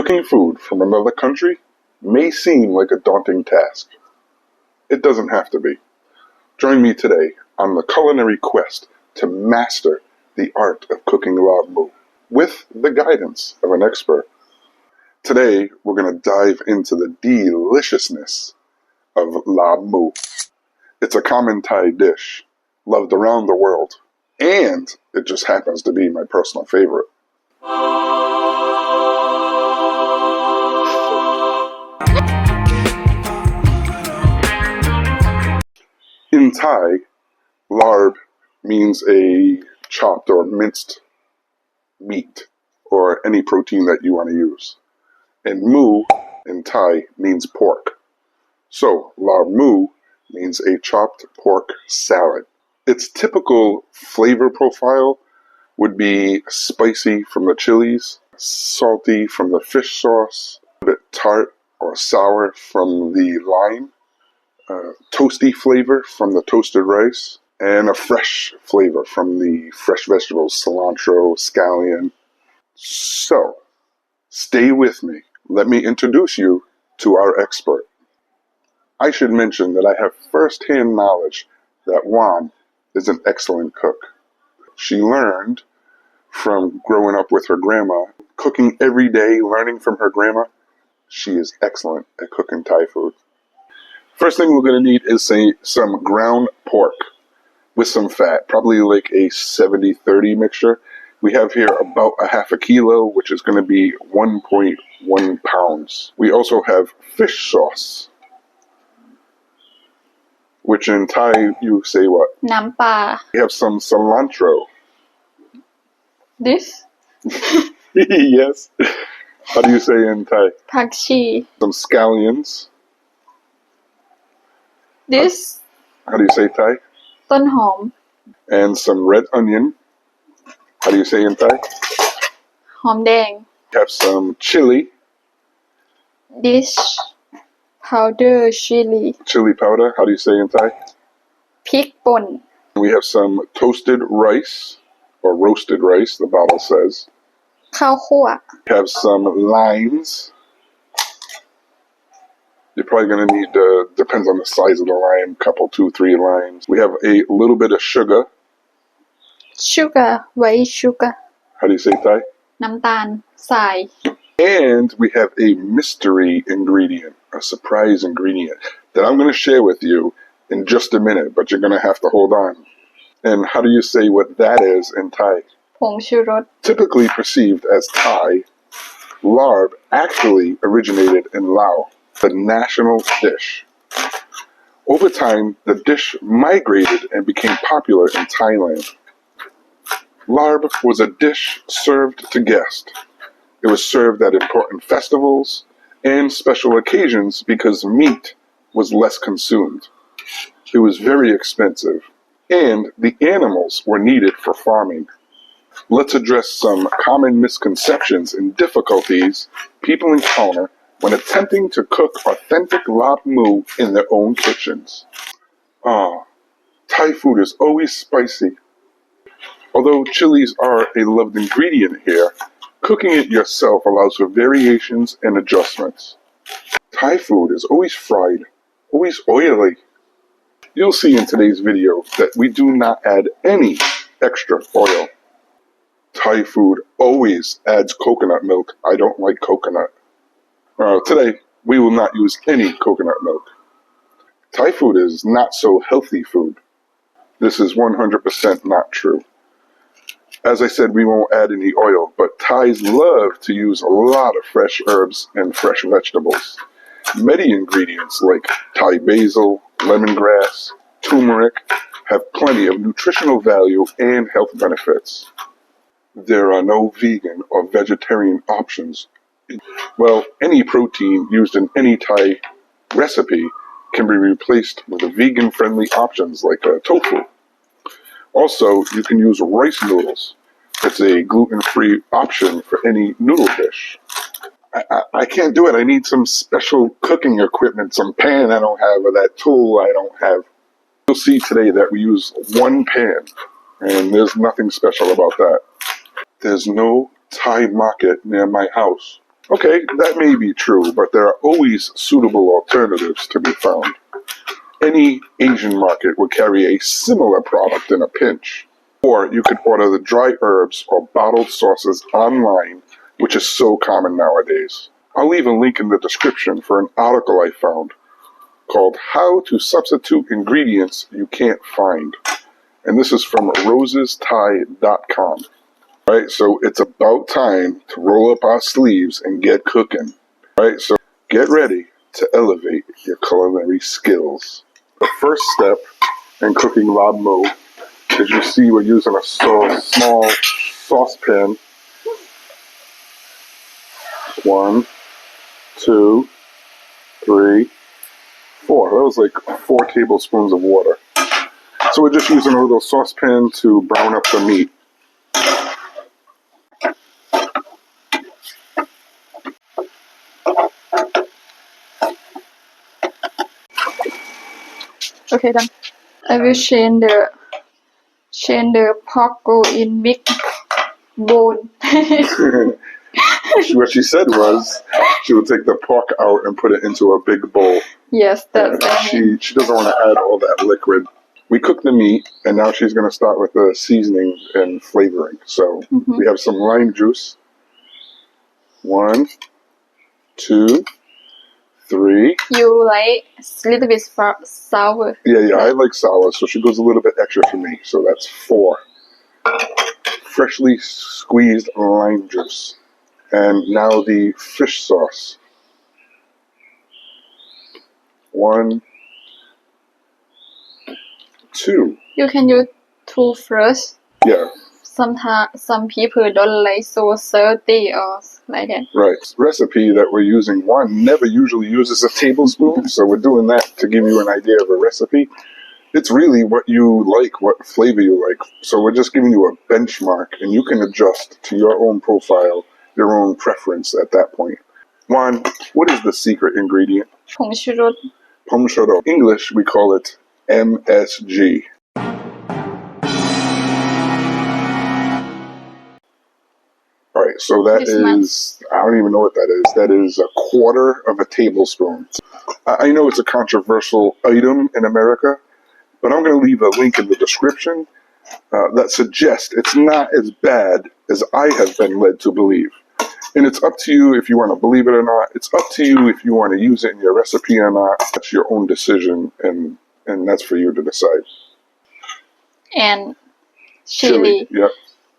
Cooking food from another country may seem like a daunting task. It doesn't have to be. Join me today on the culinary quest to master the art of cooking larb moo with the guidance of an expert. Today, we're going to dive into the deliciousness of larb moo. It's a common Thai dish, loved around the world, and it just happens to be my personal favorite. In Thai, larb means a chopped or minced meat, or any protein that you want to use. And moo in Thai means pork. So, larb moo means a chopped pork salad. Its typical flavor profile would be spicy from the chilies, salty from the fish sauce, a bit tart or sour from the lime, toasty flavor from the toasted rice, and a fresh flavor from the fresh vegetables, cilantro, scallion. So, stay with me. Let me introduce you to our expert. I should mention that I have first-hand knowledge that Juan is an excellent cook. She learned from growing up with her grandma, cooking every day, learning from her grandma. She is excellent at cooking Thai food. First thing we're going to need is some ground pork with some fat, probably like a 70-30 mixture. We have here about a half a kilo, which is going to be 1.1 pounds. We also have fish sauce, which in Thai you say what? Nam pa. We have some cilantro. This? Yes. How do you say in Thai? Pak chi. Some scallions. This? How do you say Thai? Ton hom. And some red onion. How do you say in Thai? Hom dang. We have some chili. This powder chili. Chili powder. How do you say in Thai? Pik pon. We have some toasted rice, or roasted rice, the bottle says. Khao khua. We have some limes. You're probably going to need, depends on the size of the lime, couple, 2-3 limes. We have a little bit of sugar. Sugar. White sugar. How do you say Thai? น้ำตาลทราย And we have a mystery ingredient, a surprise ingredient that I'm going to share with you in just a minute, but you're going to have to hold on. And how do you say what that is in Thai? ผงชูรส Typically perceived as Thai, larb actually originated in Laos, the national dish. Over time, the dish migrated and became popular in Thailand. Larb was a dish served to guests. It was served at important festivals and special occasions because meat was less consumed. It was very expensive, and the animals were needed for farming. Let's address some common misconceptions and difficulties people encounter when attempting to cook authentic larb moo in their own kitchens. Thai food is always spicy. Although chilies are a loved ingredient here, cooking it yourself allows for variations and adjustments. Thai food is always fried, always oily. You'll see in today's video that we do not add any extra oil. Thai food always adds coconut milk. I don't like coconut. Today, we will not use any coconut milk. Thai food is not so healthy food. This is 100% not true. As I said, we won't add any oil, but Thais love to use a lot of fresh herbs and fresh vegetables. Many ingredients like Thai basil, lemongrass, turmeric have plenty of nutritional value and health benefits. There are no vegan or vegetarian options. Well, any protein used in any Thai recipe can be replaced with vegan-friendly options like tofu. Also, you can use rice noodles. It's a gluten-free option for any noodle dish. I can't do it. I need some special cooking equipment, some pan I don't have, or that tool I don't have. You'll see today that we use one pan, and there's nothing special about that. There's no Thai market near my house. Okay, that may be true, but there are always suitable alternatives to be found. Any Asian market would carry a similar product in a pinch. Or you could order the dry herbs or bottled sauces online, which is so common nowadays. I'll leave a link in the description for an article I found called How to Substitute Ingredients You Can't Find. And this is from rosesthai.com. Right, so it's about time to roll up our sleeves and get cooking. Right, so get ready to elevate your culinary skills. The first step in cooking larb moo is you see we're using a small saucepan. 1, 2, 3, 4. That was like 4 tablespoons of water. So we're just using a little saucepan to brown up the meat. Okay, done. I will change the pork go in big bowl. What she said was she would take the pork out and put it into a big bowl. Yes, that's what I mean. She doesn't want to add all that liquid. We cook the meat, and now she's going to start with the seasoning and flavoring. So we have some lime juice. 1, 2, 3. You like a little bit sour. Yeah, I like sour, so she goes a little bit extra for me. So that's 4. Freshly squeezed lime juice. And now the fish sauce. 1, 2. You can use 2 first. Yeah. Sometimes some people don't like so salty or like that. Right. Recipe that we're using, Juan never usually uses a tablespoon, so we're doing that to give you an idea of a recipe. It's really what you like, what flavor you like. So we're just giving you a benchmark, and you can adjust to your own profile, your own preference at that point. Juan, what is the secret ingredient? ผงชูรส Pong shodo. English, we call it MSG. All right, so that is, I don't even know what that is. That is 1/4 of a tablespoon. I know it's a controversial item in America, but I'm going to leave a link in the description that suggests it's not as bad as I have been led to believe. And it's up to you if you want to believe it or not. It's up to you if you want to use it in your recipe or not. That's your own decision, and that's for you to decide. and chili. Yeah.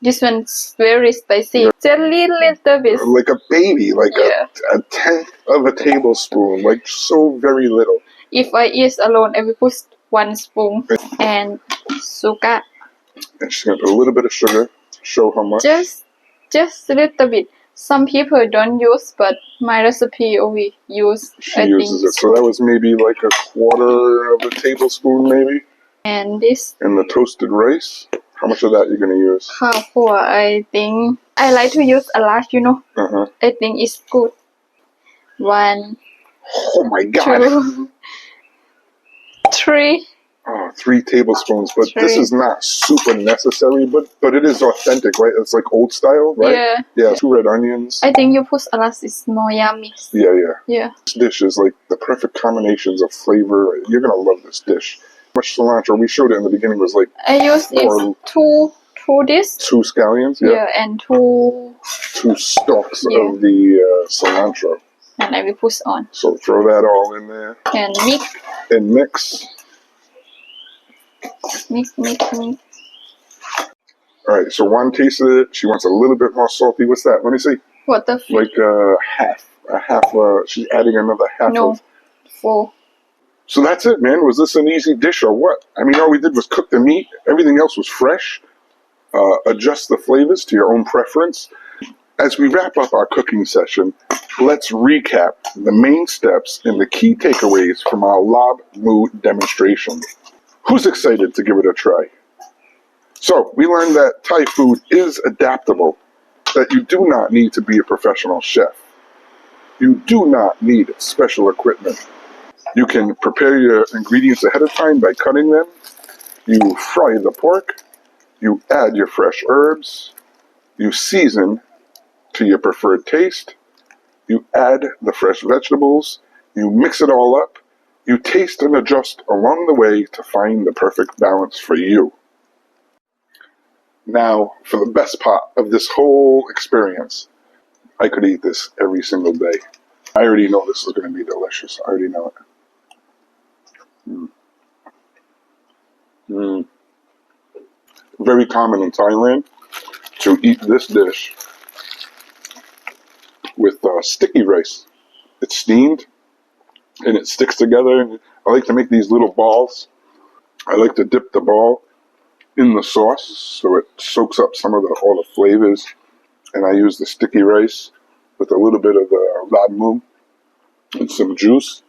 This one's very spicy. Just a little bit. Like a baby, like a 1/10 of a tablespoon, like so very little. If I eat alone, I will put 1 spoon and sugar. And she's going to put a little bit of sugar. Show how much. Just a little bit. Some people don't use, but my recipe we use. She uses it. So that was maybe like 1/4 of a tablespoon, maybe. And this And the toasted rice. How much of that you're going to use? ข้าวคั่ว I think I like to use a lot, I think it's good. 1, Oh my God. 2, 3. Oh, 3 tablespoons. But this is not super necessary, but it is authentic, right? It's like old style, right? Yeah, 2 red onions. I think you put a lot is more yummy. Yeah. This dish is like the perfect combinations of flavor. You're going to love this dish. Much cilantro. We showed it in the beginning was like I use two this. 2 scallions. And 2 stalks of the cilantro. And I will put on. So throw that all in there. And mix. And mix. All right, so Juan tasted it. She wants a little bit more salty. What's that? Let me see. What the fuck? Like half. She's adding another half. No, 4. So that's it, man. Was this an easy dish or what? I mean, all we did was cook the meat. Everything else was fresh. Adjust the flavors to your own preference. As we wrap up our cooking session, let's recap the main steps and the key takeaways from our larb moo demonstration. Who's excited to give it a try? So, we learned that Thai food is adaptable, that you do not need to be a professional chef. You do not need special equipment. You can prepare your ingredients ahead of time by cutting them. You fry the pork. You add your fresh herbs. You season to your preferred taste. You add the fresh vegetables, you mix it all up, you taste and adjust along the way to find the perfect balance for you. Now, for the best part of this whole experience, I could eat this every single day. I already know this is going to be delicious. I already know it. Very common in Thailand to eat this dish with sticky rice. It's steamed and it sticks together. I like to make these little balls. I like to dip the ball in the sauce so it soaks up some of all the flavors. And I use the sticky rice with a little bit of the larb moo and some juice.